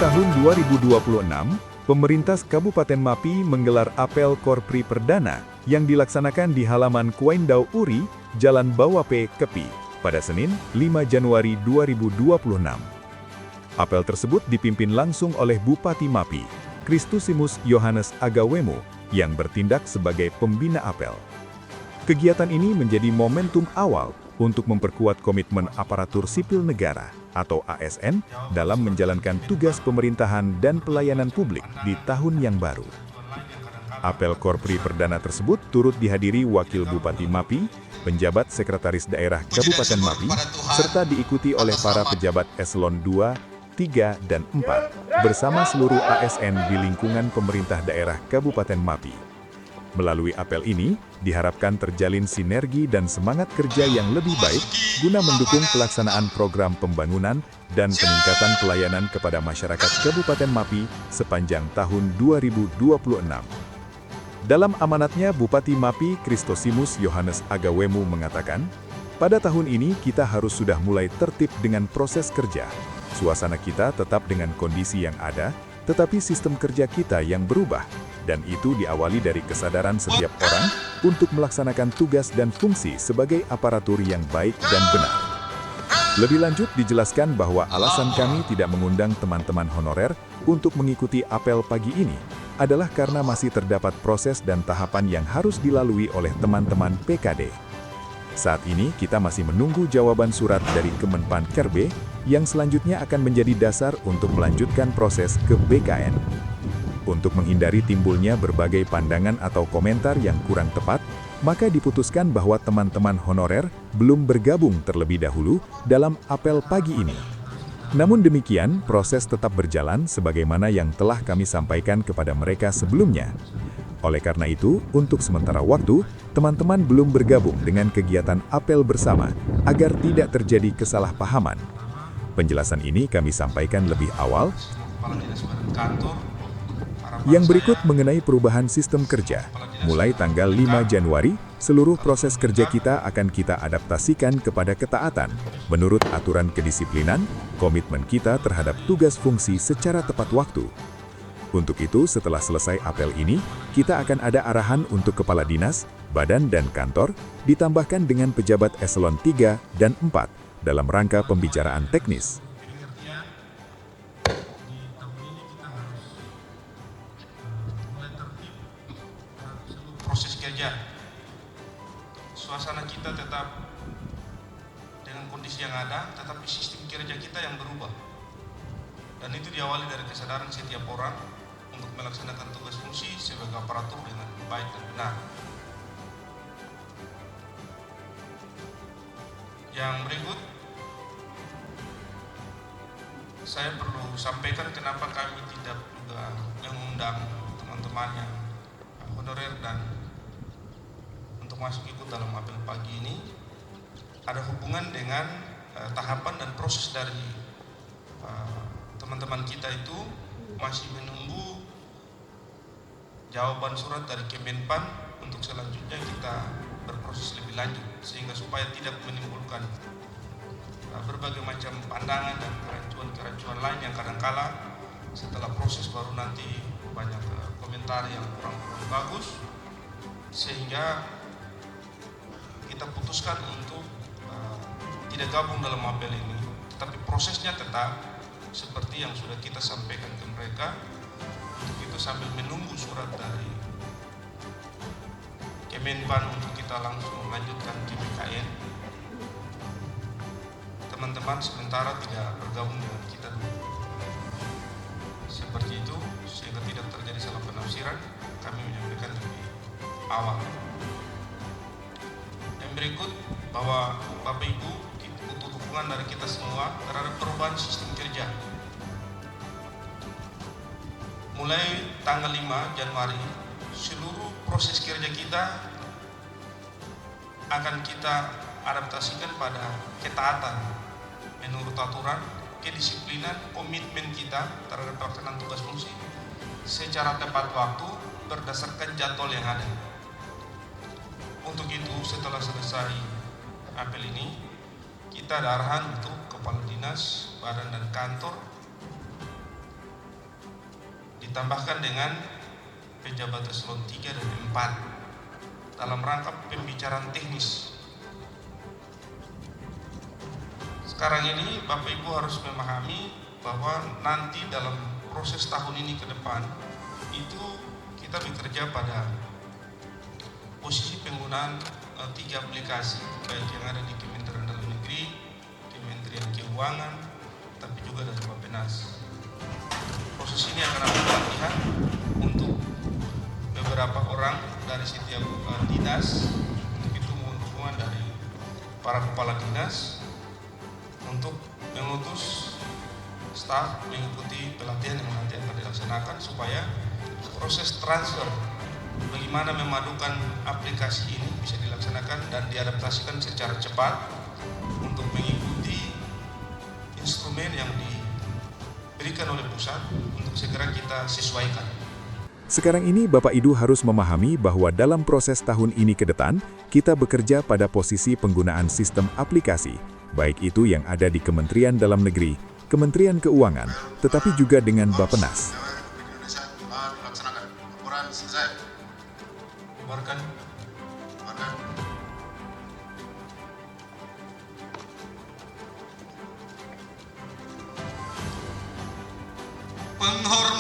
tahun 2026, pemerintah Kabupaten Mapi menggelar apel Korpri perdana yang dilaksanakan di halaman Kuaindau Uri, Jalan Bawape, Kepi, pada Senin, 5 Januari 2026. Apel tersebut dipimpin langsung oleh Bupati Mapi, Kristusimus Yohanes Agawemu, yang bertindak sebagai pembina apel. Kegiatan ini menjadi momentum awal untuk memperkuat komitmen aparatur sipil negara atau ASN dalam menjalankan tugas pemerintahan dan pelayanan publik di tahun yang baru. Apel Korpri perdana tersebut turut dihadiri Wakil Bupati Mapi, penjabat Sekretaris Daerah Kabupaten Mapi, serta diikuti oleh para pejabat eselon 2, 3, dan 4, bersama seluruh ASN di lingkungan pemerintah daerah Kabupaten Mapi. Melalui apel ini, diharapkan terjalin sinergi dan semangat kerja yang lebih baik guna mendukung pelaksanaan program pembangunan dan peningkatan pelayanan kepada masyarakat Kabupaten Mapi sepanjang tahun 2026. Dalam amanatnya, Bupati Mapi Kristusimus Yohanes Agawemu mengatakan, pada tahun ini kita harus sudah mulai tertib dengan proses kerja. Suasana kita tetap dengan kondisi yang ada, tetapi sistem kerja kita yang berubah. Dan itu diawali dari kesadaran setiap orang untuk melaksanakan tugas dan fungsi sebagai aparatur yang baik dan benar. Lebih lanjut dijelaskan bahwa alasan kami tidak mengundang teman-teman honorer untuk mengikuti apel pagi ini adalah karena masih terdapat proses dan tahapan yang harus dilalui oleh teman-teman PKD. Saat ini kita masih menunggu jawaban surat dari Kemenpan KRB yang selanjutnya akan menjadi dasar untuk melanjutkan proses ke BKN. Untuk menghindari timbulnya berbagai pandangan atau komentar yang kurang tepat, maka diputuskan bahwa teman-teman honorer belum bergabung terlebih dahulu dalam apel pagi ini. Namun demikian, proses tetap berjalan sebagaimana yang telah kami sampaikan kepada mereka sebelumnya. Oleh karena itu, untuk sementara waktu, teman-teman belum bergabung dengan kegiatan apel bersama agar tidak terjadi kesalahpahaman. Penjelasan ini kami sampaikan lebih awal. Yang berikut mengenai perubahan sistem kerja. Mulai tanggal 5 Januari, seluruh proses kerja kita akan kita adaptasikan kepada ketaatan, menurut aturan kedisiplinan, komitmen kita terhadap tugas fungsi secara tepat waktu. Untuk itu, setelah selesai apel ini, kita akan ada arahan untuk kepala dinas, badan dan kantor, ditambahkan dengan pejabat eselon 3 dan 4, dalam rangka pembicaraan teknis. Proses kerja, suasana kita tetap dengan kondisi yang ada, tetapi sistem kerja kita yang berubah. Dan itu diawali dari kesadaran setiap orang untuk melaksanakan tugas fungsi sebagai aparatur dengan baik dan benar. Yang berikut, saya perlu sampaikan kenapa kami tidak juga mengundang teman-teman yang honorer dan masuk ikut dalam apel pagi ini. Ada hubungan dengan tahapan dan proses dari teman-teman kita itu masih menunggu jawaban surat dari Kemenpan untuk selanjutnya kita berproses lebih lanjut, sehingga supaya tidak menimbulkan berbagai macam pandangan dan kerancuan-kerancuan lain yang kadangkala setelah proses baru nanti banyak komentar yang kurang bagus, sehingga kita putuskan untuk tidak gabung dalam apel ini, tetapi prosesnya tetap seperti yang sudah kita sampaikan ke mereka. Untuk itu sambil menunggu surat dari Kemenpan untuk kita langsung melanjutkan ke BKN, teman-teman sementara tidak bergabung dengan kita dulu. Seperti itu, sehingga tidak terjadi salah penafsiran, kami menyampaikan lebih awal. Berikut bahwa Bapak Ibu butuh dukungan dari kita semua terhadap perubahan sistem kerja. Mulai tanggal 5 Januari, seluruh proses kerja kita akan kita adaptasikan pada ketaatan menurut aturan, kedisiplinan, komitmen kita terhadap pelaksanaan tugas fungsi secara tepat waktu berdasarkan jadwal yang ada. Untuk itu, setelah selesai apel ini, kita ada arahan untuk kepala dinas, badan dan kantor ditambahkan dengan pejabat eselon 3 dan 4 dalam rangka pembicaraan teknis. Sekarang ini Bapak Ibu harus memahami bahwa nanti dalam proses tahun ini ke depan itu kita bekerja pada posisi penggunaan 3 aplikasi, baik yang ada di Kementerian Dalam Negeri, Kementerian Keuangan, tapi juga dari Bappenas. Proses ini akan ada pelatihan untuk beberapa orang dari setiap dinas, untuk itu mohon dukungan dari para kepala dinas untuk mengutus staf mengikuti pelatihan yang nanti akan dilaksanakan supaya proses transfer bagaimana memadukan aplikasi ini bisa dilaksanakan dan diadaptasikan secara cepat untuk mengikuti instrumen yang diberikan oleh pusat untuk segera kita sesuaikan. Sekarang ini Bapak Idu harus memahami bahwa dalam proses tahun ini ke depan, kita bekerja pada posisi penggunaan sistem aplikasi, baik itu yang ada di Kementerian Dalam Negeri, Kementerian Keuangan, tetapi juga dengan Bappenas. Penghormatan